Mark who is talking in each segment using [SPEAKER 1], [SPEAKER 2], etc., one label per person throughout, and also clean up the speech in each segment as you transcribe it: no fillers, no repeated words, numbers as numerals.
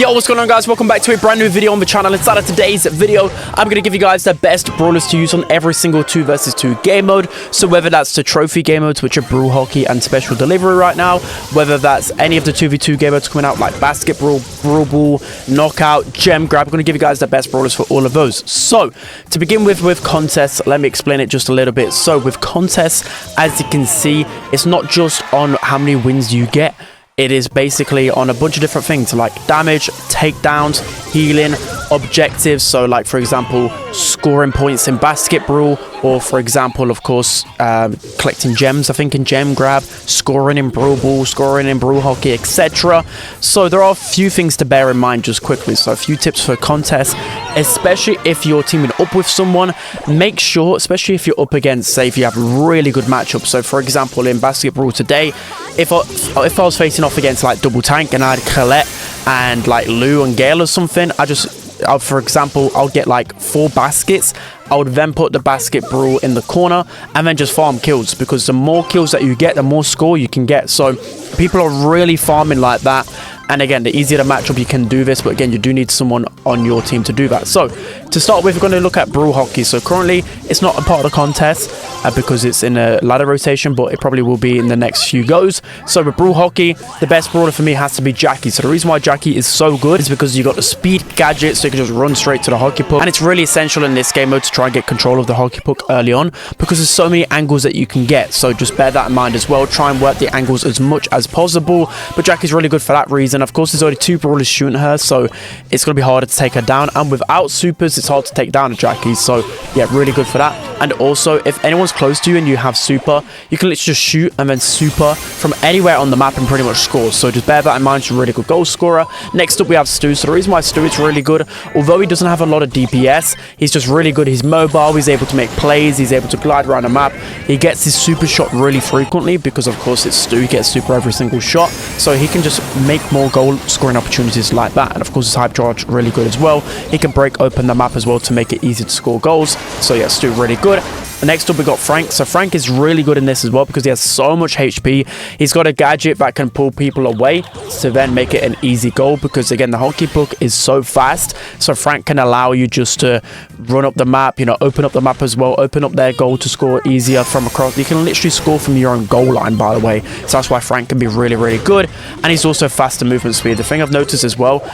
[SPEAKER 1] Yo, what's going on, guys? Welcome back to a brand new video on the channel. Inside of today's video, I'm going to give you guys the best brawlers to use on every single 2 vs 2 game mode. So whether that's the trophy game modes, which are Brawl, Hockey, and Special Delivery right now, whether that's any of the 2v2 game modes coming out like Basket Brawl, Brawl Ball, Knockout, Gem Grab, I'm going to give you guys the best brawlers for all of those. So to begin with contests, let me explain it just a little bit. So with contests, as you can see, it's not just on how many wins you get. It is basically on a bunch of different things like damage, takedowns, healing, objectives. So like, for example, scoring points in Basket Brawl, or for example, of course, collecting gems, I think in Gem Grab, scoring in Brawl Ball, scoring in Brawl Hockey, etc. So there are a few things to bear in mind just quickly. So a few tips for contests, especially if you're teaming up with someone, make sure, especially if you're up against, say, if you have really good matchups. So for example, in Basket Brawl today, if I was facing off against like Double Tank and I had Colette and like Lou and Gale or something, for example, I'll get like 4 baskets. I would then put the Basket Brawl in the corner and then just farm kills, because the more kills that you get, the more score you can get. So people are really farming like that. And again, the easier the matchup, you can do this. But again, you do need someone on your team to do that. So to start with, we're going to look at Brawl Hockey. So currently, it's not a part of the contest because it's in a ladder rotation, but it probably will be in the next few goes. So with Brawl Hockey, the best brawler for me has to be Jackie. So the reason why Jackie is so good is because you got the speed gadget, so you can just run straight to the hockey puck. And it's really essential in this game mode to try and get control of the hockey puck early on, because there's so many angles that you can get. So just bear that in mind as well. Try and work the angles as much as possible. But Jackie's really good for that reason. Of course, there's already 2 brawlers shooting her, so it's going to be harder to take her down. And without supers, it's hard to take down a Jackie. So yeah, really good for that. And also, if anyone's close to you and you have super, you can literally just shoot and then super from anywhere on the map and pretty much score. So just bear that in mind. She's a really good goal scorer. Next up, we have Stu. So the reason why Stu is really good, although he doesn't have a lot of DPS, he's just really good. He's mobile. He's able to make plays. He's able to glide around the map. He gets his super shot really frequently because, of course, it's Stu. He gets super every single shot. So he can just make more goal scoring opportunities like that. And of course, his hype charge really good as well. He can break open the map as well to make it easy to score goals. So yeah, Stu really good. Next up, we got Frank. So Frank is really good in this as well because he has so much HP. He's got a gadget that can pull people away to then make it an easy goal, because again, the hockey puck is so fast. So Frank can allow you just to run up the map, you know, open up the map as well, open up their goal to score easier from across. You can literally score from your own goal line, by the way. So that's why Frank can be really, really good. And he's also faster movement speed. The thing I've noticed as well,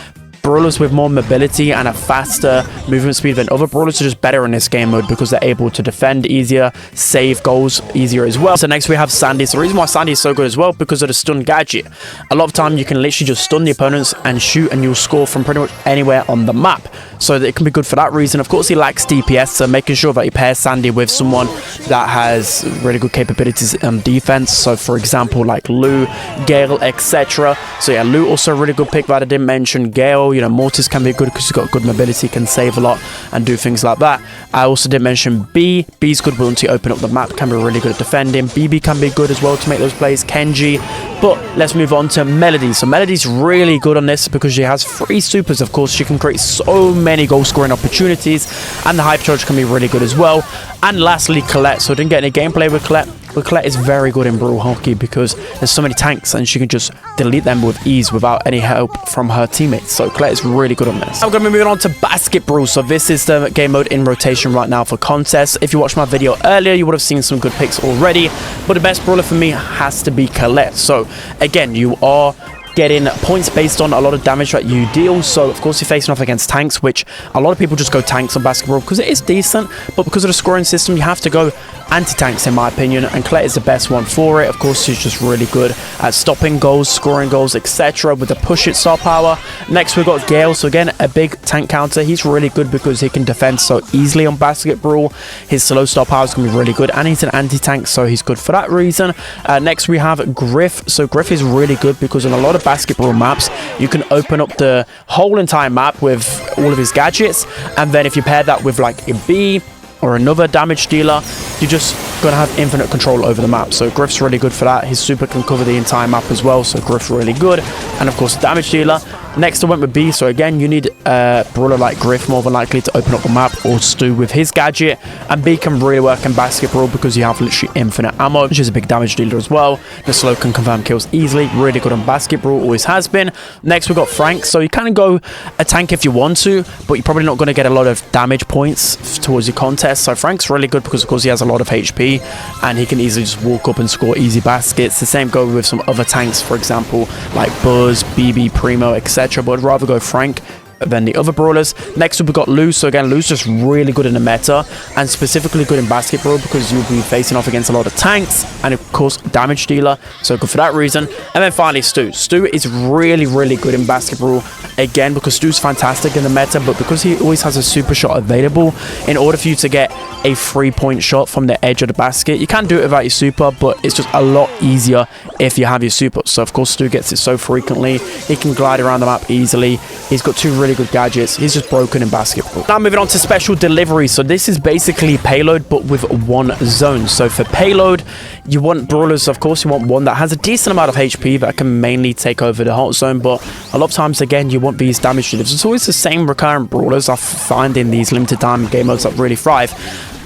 [SPEAKER 1] brawlers with more mobility and a faster movement speed than other brawlers are just better in this game mode because they're able to defend easier, save goals easier as well. So next we have Sandy. So the reason why Sandy is so good as well, because of the stun gadget. A lot of time you can literally just stun the opponents and shoot, and you'll score from pretty much anywhere on the map. So it can be good for that reason. Of course, he lacks DPS, so making sure that you pair Sandy with someone that has really good capabilities on defense. So for example, like Lou, Gale, etc. So yeah, Lou also a really good pick that I didn't mention. Gale, you know, Mortis can be good because he's got good mobility, can save a lot and do things like that. I also did mention B. B's good once you open up the map, can be really good at defending. BB can be good as well to make those plays. Kenji. But let's move on to Melody. So Melody's really good on this because she has 3 supers. Of course, she can create so many goal scoring opportunities, and the hype charge can be really good as well. And lastly, Colette. So I didn't get any gameplay with Colette. But Colette is very good in Brawl Hockey because there's so many tanks and she can just delete them with ease without any help from her teammates. So Colette is really good on this. I'm going to be moving on to Basket Brawl. So this is the game mode in rotation right now for contests. If you watched my video earlier, you would have seen some good picks already. But the best brawler for me has to be Colette. So again, you are getting points based on a lot of damage that you deal. So of course, you're facing off against tanks, which a lot of people just go tanks on Basket Brawl because it is decent, but because of the scoring system, you have to go anti-tanks in my opinion, and Colette is the best one for it. Of course, she's just really good at stopping goals, scoring goals, etc. with the push it star power. Next, we've got Gale. So again, a big tank counter. He's really good because he can defend so easily on Basket Brawl. His slow star power is going to be really good, and he's an anti-tank, so he's good for that reason. Next, we have Griff. So Griff is really good because on a lot of Basket Brawl maps, you can open up the whole entire map with all of his gadgets, and then if you pair that with like a B or another damage dealer, you just going to have infinite control over the map. So Griff's really good for that. His super can cover the entire map as well, so Griff's really good. And of course, damage dealer. Next I went with B, so again, you need a brawler like Griff more than likely to open up the map, or Stu with his gadget. And B can really work in Basket Brawl because you have literally infinite ammo, which is a big damage dealer as well. The slow can confirm kills easily, really good on Basket Brawl, always has been. Next we've got Frank, so you can go a tank if you want to, but you're probably not going to get a lot of damage points towards your contest. So Frank's really good because of course he has a lot of HP, and he can easily just walk up and score easy baskets. The same go with some other tanks, for example, like Buzz, BB, Primo, etc. But I'd rather go Frank than the other brawlers. Next up we've got Lou. So again, Lou's just really good in the meta, and specifically good in Basket Brawl because you'll be facing off against a lot of tanks, and of course damage dealer, so good for that reason. And then finally Stu. Stu is really good in Basket Brawl, again because Stu's fantastic in the meta, but because he always has a super shot available, in order for you to get a 3-point shot from the edge of the basket, you can do it without your super, but it's just a lot easier if you have your super. So of course Stu gets it so frequently. He can glide around the map easily. He's got two really good gadgets. He's just broken in Basket Brawl. Now moving on to special delivery. So this is basically payload but with one zone. So for payload, you want brawlers, of course you want one that has a decent amount of HP that can mainly take over the hot zone, but a lot of times again you want these damage dealers. It's always the same recurrent brawlers I find in these limited time game modes that really thrive.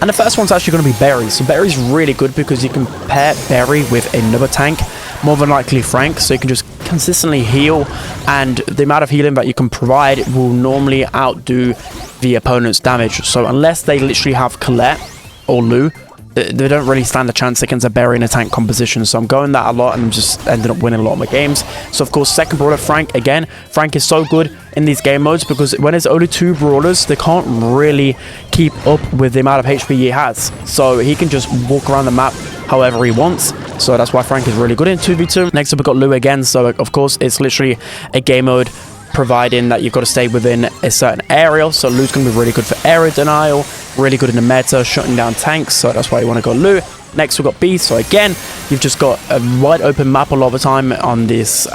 [SPEAKER 1] And the first one's actually going to be Berry. So Berry's really good because you can pair Berry with another tank, more than likely Frank, so you can just consistently heal, and the amount of healing that you can provide will normally outdo the opponent's damage. So unless they literally have Colette or Lou, they don't really stand a chance against a Berry in a tank composition. So I'm going that a lot, and I'm just ended up winning a lot of my games. So of course, second brawler Frank. Again, Frank is so good in these game modes because when there's only two brawlers, they can't really keep up with the amount of HP he has. So he can just walk around the map however he wants. So that's why Frank is really good in 2v2. Next up we've got Lou again. So of course it's literally a game mode providing that you've got to stay within a certain area. So Lou's going to be really good for area denial, really good in the meta, shutting down tanks. So that's why you want to go Lou. Next we've got B. So again, you've just got a wide open map a lot of the time on this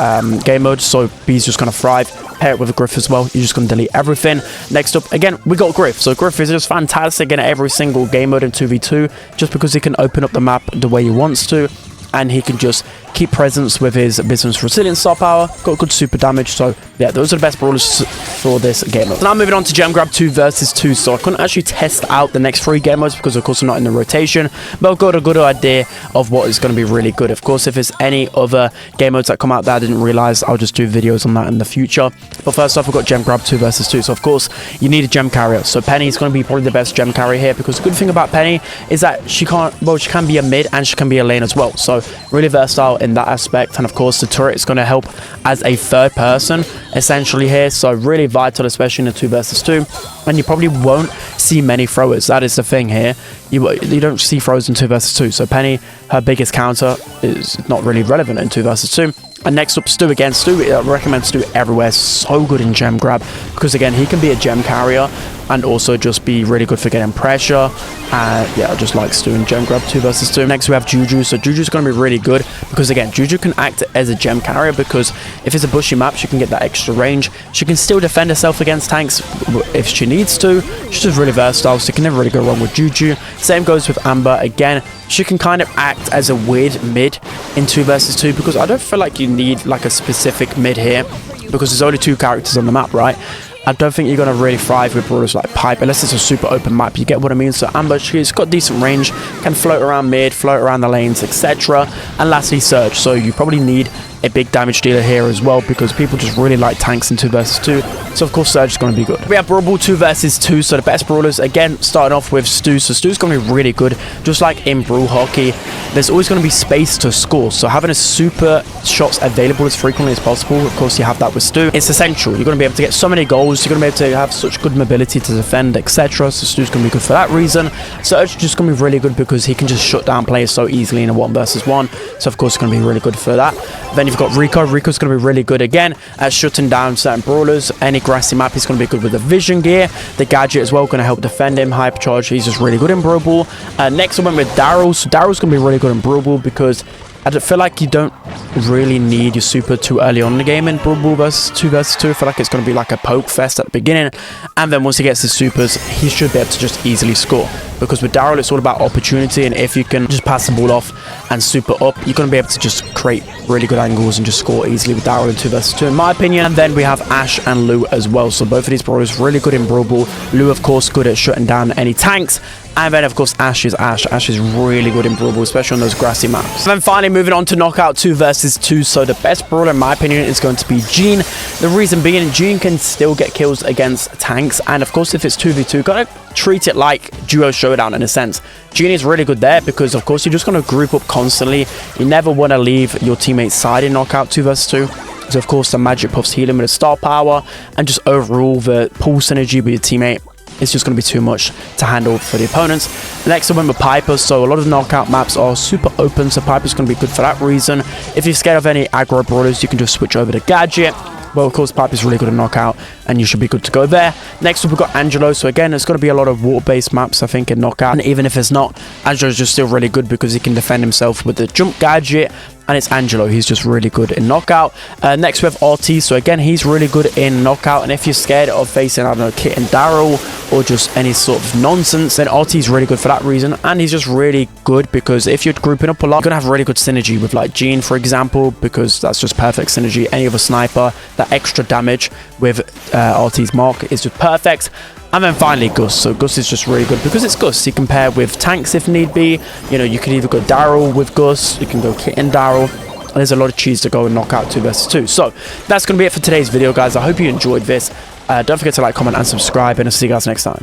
[SPEAKER 1] game mode. So B's just going to thrive. Pair it with a Griff as well. You're just going to delete everything. Next up, again, we got Griff. So Griff is just fantastic in every single game mode in 2v2, just because he can open up the map the way he wants to, and he can just keep presence with his business resilient star power. Got good super damage. So yeah, those are the best brawlers for this game mode. Now moving on to Gem Grab 2 versus 2. So I couldn't actually test out the next 3 game modes because of course I'm not in the rotation, but I've got a good idea of what is going to be really good. Of course, if there's any other game modes that come out that I didn't realize, I'll just do videos on that in the future. But first off, we've got Gem Grab 2 versus 2. So of course you need a gem carrier. So Penny is going to be probably the best gem carrier here, because the good thing about Penny is that she can be a mid and she can be a lane as well. So really versatile in that aspect. And of course the turret is going to help as a third person essentially here, so really vital, especially in a 2 versus 2. And you probably won't see many throwers. That is the thing here. You don't see throwers in 2 versus 2. So Penny, her biggest counter is not really relevant in 2 versus 2. And next up, Stu again. Stu, I recommend Stu everywhere. So good in gem grab because again, he can be a gem carrier and also just be really good for getting pressure. Yeah, I just like Stu in gem grab 2 versus 2. Next we have Juju. So Juju's going to be really good because again, Juju can act as a gem carrier because if it's a bushy map, she can get that extra range. She can still defend herself against tanks if she needs to. She's just really versatile, so you can never really go wrong with Juju. Same goes with Amber. Again, she can kind of act as a weird mid in 2 versus 2 because I don't feel like you need like a specific mid here because there's only 2 characters on the map, right? I don't think you're going to really thrive with brawlers like Pipe unless it's a super open map. You get what I mean? So Amber, she's got decent range, can float around mid, float around the lanes, etc. And lastly, Surge. So you probably need a big damage dealer here as well because people just really like tanks in 2 versus 2. So of course Surge is going to be good. We have Brawl 2 versus 2. So the best brawlers, again, starting off with Stu. So Stu's going to be really good. Just like in Brawl Hockey, there's always going to be space to score. So having a super shots available as frequently as possible, of course you have that with Stu. It's essential. You're going to be able to get so many goals. You're going to be able to have such good mobility to defend, etc. So Stu's going to be good for that reason. Surge is just going to be really good because he can just shut down players so easily in a 1 versus 1. So of course it's going to be really good for that. Then you've got Rico. Rico's going to be really good again at shutting down certain brawlers. Any grassy map, he's going to be good with the vision gear. The gadget as well, going to help defend him. Hypercharge, he's just really good in Brawl. Next I went with Daryl. So Daryl's going to be really good in Brawl because I feel like you don't really need your super too early on in the game in Brawl versus 2 versus 2. I feel like it's going to be like a poke fest at the beginning, and then once he gets his supers, he should be able to just easily score. Because with Daryl, it's all about opportunity, and if you can just pass the ball off and super up, you're going to be able to just create really good angles and just score easily with Daryl in 2 versus 2, in my opinion. And then we have Ash and Lou as well. So both of these brawlers really good in Brawl Ball. Lou, of course, good at shutting down any tanks. And then, of course, Ash is Ash. Ash is really good in Brawl Ball, especially on those grassy maps. And then finally, moving on to Knockout 2 versus 2. So the best brawler, in my opinion, is going to be Gene. The reason being, Gene can still get kills against tanks. And, of course, if it's 2v2, gotta treat it like duo showdown in a sense. Gene is really good there because, of course, you're just going to group up constantly. You never want to leave your teammate's side in Knockout 2 versus 2. So, of course, the magic puffs heal him with a star power, and just overall the pull synergy with your teammate. It's just going to be too much to handle for the opponents. Next, I went with Piper. So a lot of the knockout maps are super open, so Piper's going to be good for that reason. If you're scared of any aggro brawlers, you can just switch over to Gadget. Well, of course, Piper's really good at knockout, and you should be good to go there. Next up, we've got Angelo. So again, it's going to be a lot of water-based maps, I think, in knockout. And even if it's not, Angelo's just still really good because he can defend himself with the jump gadget. And it's Angelo. He's just really good in knockout. Next, we have RT. So again, he's really good in knockout. And if you're scared of facing, I don't know, Kit and Daryl or just any sort of nonsense, then RT is really good for that reason. And he's just really good because if you're grouping up a lot, you're going to have really good synergy with like Gene, for example, because that's just perfect synergy. Any other sniper, that extra damage with RT's mark is just perfect. And then finally, Gus. So Gus is just really good because it's Gus. You can pair with tanks if need be. You know, you can either go Daryl with Gus, you can go Kit and Daryl. And there's a lot of cheese to go and knock out 2 versus 2. So that's going to be it for today's video, guys. I hope you enjoyed this. Don't forget to like, comment, and subscribe, and I'll see you guys next time.